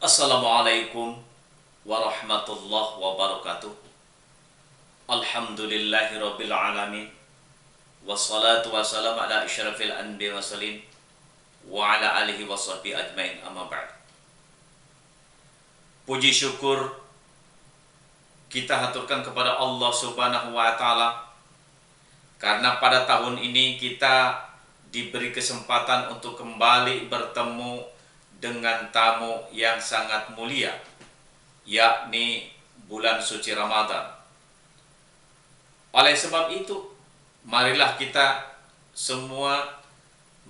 Assalamualaikum warahmatullahi wabarakatuh. Alhamdulillahirabbil alamin. Wassalatu wassalamu ala asyrafil anbiya wassalin wa ala alihi washabihi ajmain, amma ba'd. Puji syukur kita haturkan kepada Allah Subhanahu wa taala karena pada tahun ini kita diberi kesempatan untuk kembali bertemu dengan tamu yang sangat mulia, yakni bulan suci Ramadan. Oleh sebab itu, marilah kita semua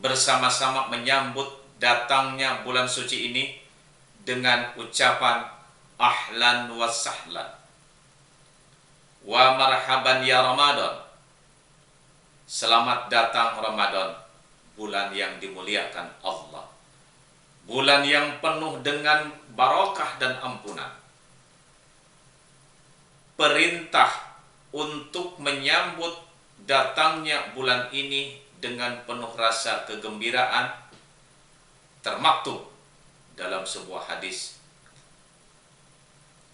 bersama-sama menyambut datangnya bulan suci ini dengan ucapan ahlan wa sahlan wa marhaban ya Ramadan. Selamat datang Ramadan, bulan yang dimuliakan Allah, bulan yang penuh dengan barakah dan ampunan. Perintah untuk menyambut datangnya bulan ini dengan penuh rasa kegembiraan termaktub dalam sebuah hadis.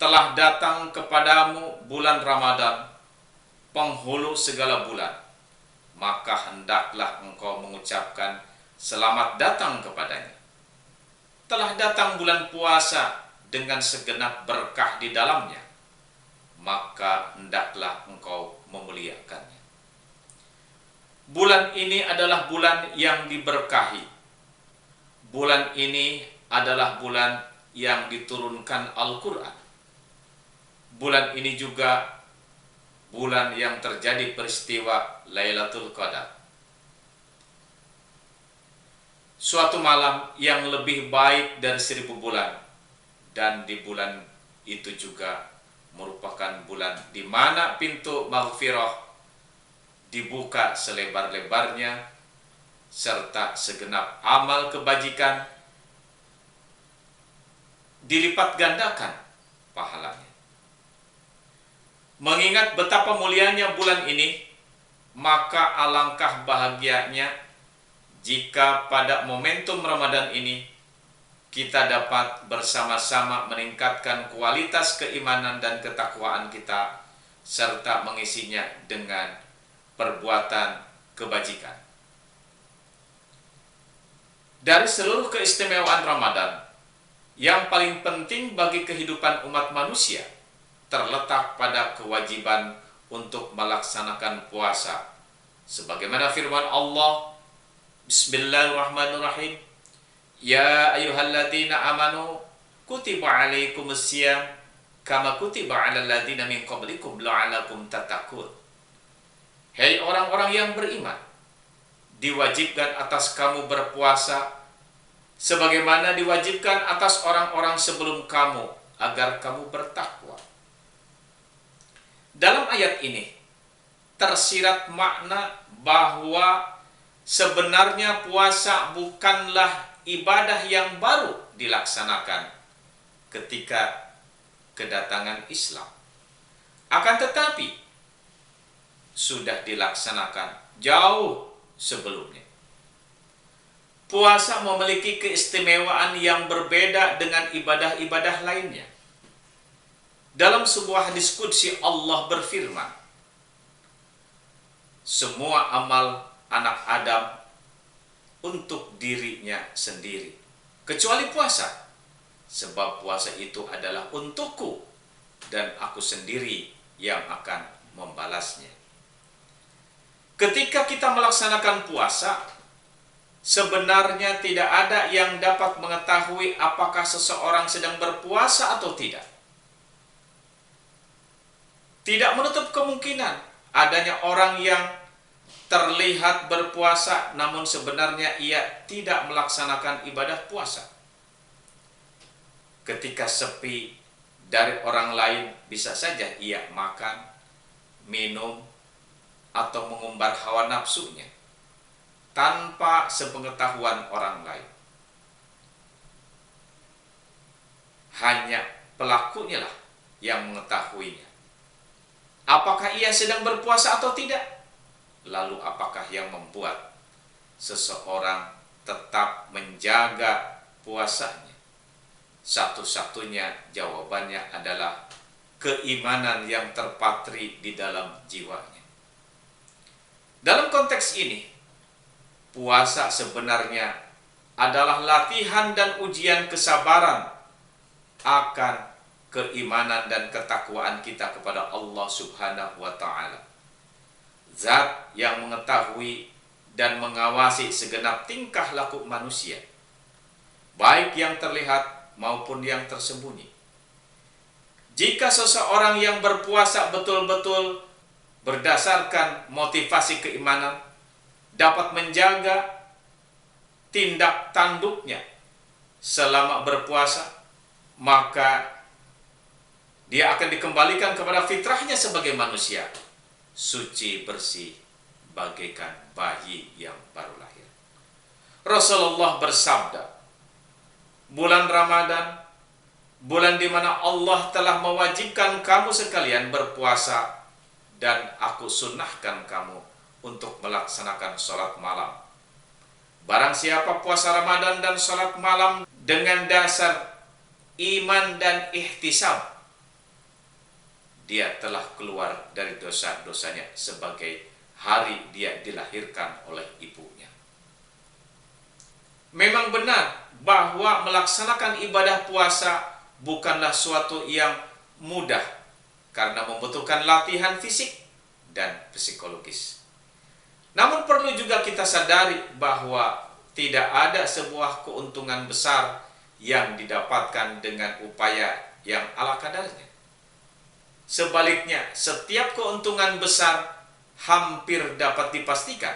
Telah datang kepadamu bulan Ramadan, penghulu segala bulan, maka hendaklah engkau mengucapkan selamat datang kepadanya. Telah datang bulan puasa dengan segenap berkah di dalamnya, maka hendaklah engkau memuliakannya. Bulan ini adalah bulan yang diberkahi. Bulan ini adalah bulan yang diturunkan Al-Quran. Bulan ini juga bulan yang terjadi peristiwa Lailatul Qadar, suatu malam yang lebih baik dari 1000 bulan. Dan di bulan itu juga merupakan bulan di mana pintu maghfirah dibuka selebar-lebarnya, serta segenap amal kebajikan dilipat gandakan pahalanya. Mengingat betapa mulianya bulan ini, maka alangkah bahagianya jika pada momentum Ramadan ini kita dapat bersama-sama meningkatkan kualitas keimanan dan ketakwaan kita, serta mengisinya dengan perbuatan kebajikan. Dari seluruh keistimewaan Ramadan, yang paling penting bagi kehidupan umat manusia terletak pada kewajiban untuk melaksanakan puasa. Sebagaimana firman Allah, Bismillahirrahmanirrahim, Ya ayyuhalladzina amanu kutiba alaikumusiyam kama kutiba alal ladzina min qablikum la'allakum tattaqun. Hei orang-orang yang beriman, diwajibkan atas kamu berpuasa sebagaimana diwajibkan atas orang-orang sebelum kamu agar kamu bertakwa. Dalam ayat ini tersirat makna bahwa sebenarnya puasa bukanlah ibadah yang baru dilaksanakan ketika kedatangan Islam, akan tetapi sudah dilaksanakan jauh sebelumnya. Puasa memiliki keistimewaan yang berbeda dengan ibadah-ibadah lainnya. Dalam sebuah hadis qudsi Allah berfirman, semua amal anak Adam untuk dirinya sendiri, kecuali puasa, sebab puasa itu adalah untukku dan aku sendiri yang akan membalasnya. Ketika kita melaksanakan puasa, sebenarnya tidak ada yang dapat mengetahui apakah seseorang sedang berpuasa atau tidak. Tidak menutup kemungkinan adanya orang yang terlihat berpuasa namun sebenarnya ia tidak melaksanakan ibadah puasa. Ketika sepi dari orang lain, bisa saja ia makan, minum, atau mengumbar hawa nafsunya tanpa sepengetahuan orang lain. Hanya pelakunya lah yang mengetahuinya. Apakah ia sedang berpuasa atau tidak? Lalu apakah yang membuat seseorang tetap menjaga puasanya? Satu-satunya jawabannya adalah keimanan yang terpatri di dalam jiwanya. Dalam konteks ini, puasa sebenarnya adalah latihan dan ujian kesabaran akan keimanan dan ketakwaan kita kepada Allah Subhanahu wa Ta'ala, Zat yang mengetahui dan mengawasi segenap tingkah laku manusia, baik yang terlihat maupun yang tersembunyi. Jika seseorang yang berpuasa betul-betul berdasarkan motivasi keimanan dapat menjaga tindak tanduknya selama berpuasa, maka dia akan dikembalikan kepada fitrahnya sebagai manusia, suci bersih bagaikan bayi yang baru lahir. Rasulullah bersabda, bulan Ramadan, bulan di mana Allah telah mewajibkan kamu sekalian berpuasa, dan aku sunnahkan kamu untuk melaksanakan sholat malam. Barang siapa puasa Ramadan dan sholat malam dengan dasar iman dan ihtisab, dia telah keluar dari dosa-dosanya sebagai hari dia dilahirkan oleh ibunya. Memang benar bahwa melaksanakan ibadah puasa bukanlah suatu yang mudah karena membutuhkan latihan fisik dan psikologis. Namun perlu juga kita sadari bahwa tidak ada sebuah keuntungan besar yang didapatkan dengan upaya yang ala kadarnya. Sebaliknya, setiap keuntungan besar hampir dapat dipastikan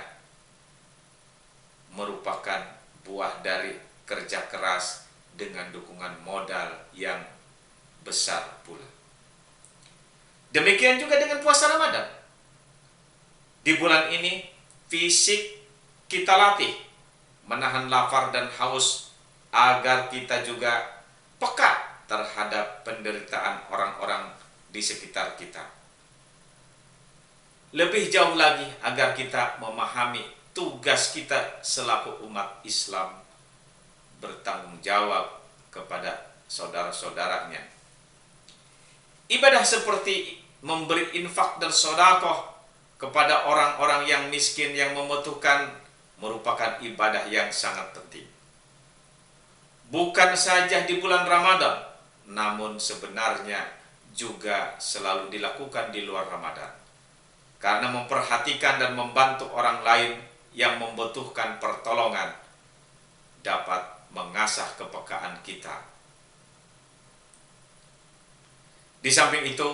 merupakan buah dari kerja keras dengan dukungan modal yang besar pula. Demikian juga dengan puasa Ramadan. Di bulan ini, fisik kita latih menahan lapar dan haus agar kita juga peka terhadap penderitaan orang-orang di sekitar kita. Lebih jauh lagi agar kita memahami tugas kita selaku umat Islam bertanggung jawab kepada saudara-saudaranya. Ibadah seperti memberi infak dan sedekah kepada orang-orang yang miskin yang membutuhkan merupakan ibadah yang sangat penting. Bukan saja di bulan Ramadan, namun sebenarnya juga selalu dilakukan di luar Ramadan. Karena memperhatikan dan membantu orang lain yang membutuhkan pertolongan dapat mengasah kepekaan kita. Di samping itu,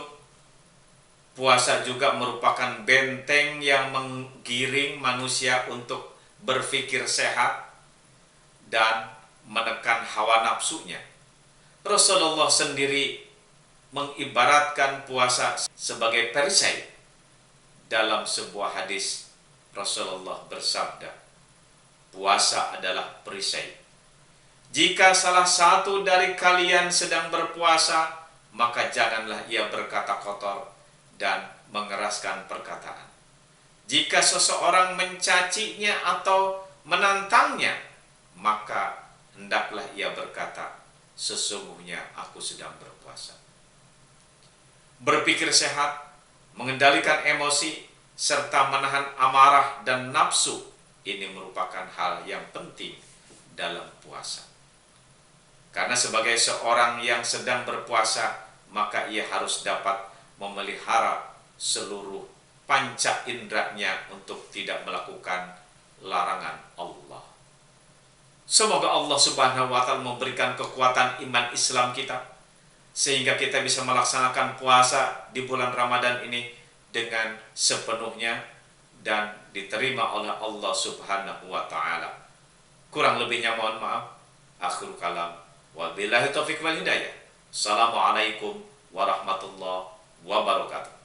puasa juga merupakan benteng yang menggiring manusia untuk berpikir sehat dan menekan hawa nafsunya. Rasulullah sendiri mengibaratkan puasa sebagai perisai. Dalam sebuah hadis, Rasulullah bersabda, puasa adalah perisai. Jika salah satu dari kalian sedang berpuasa, maka janganlah ia berkata kotor dan mengeraskan perkataan. Jika seseorang mencacinya atau menantangnya, maka hendaklah ia berkata, sesungguhnya aku sedang berpuasa. Berpikir sehat, mengendalikan emosi, serta menahan amarah dan nafsu, ini merupakan hal yang penting dalam puasa. Karena sebagai seorang yang sedang berpuasa, maka ia harus dapat memelihara seluruh panca inderanya untuk tidak melakukan larangan Allah. Semoga Allah Subhanahu wa Ta'ala memberikan kekuatan iman Islam kita, sehingga kita bisa melaksanakan puasa di bulan Ramadan ini dengan sepenuhnya dan diterima oleh Allah Subhanahu wa Ta'ala. Kurang lebihnya mohon maaf. Akhirul kalam. Wabillahi taufiq wal hidayah. Assalamualaikum warahmatullahi wabarakatuh.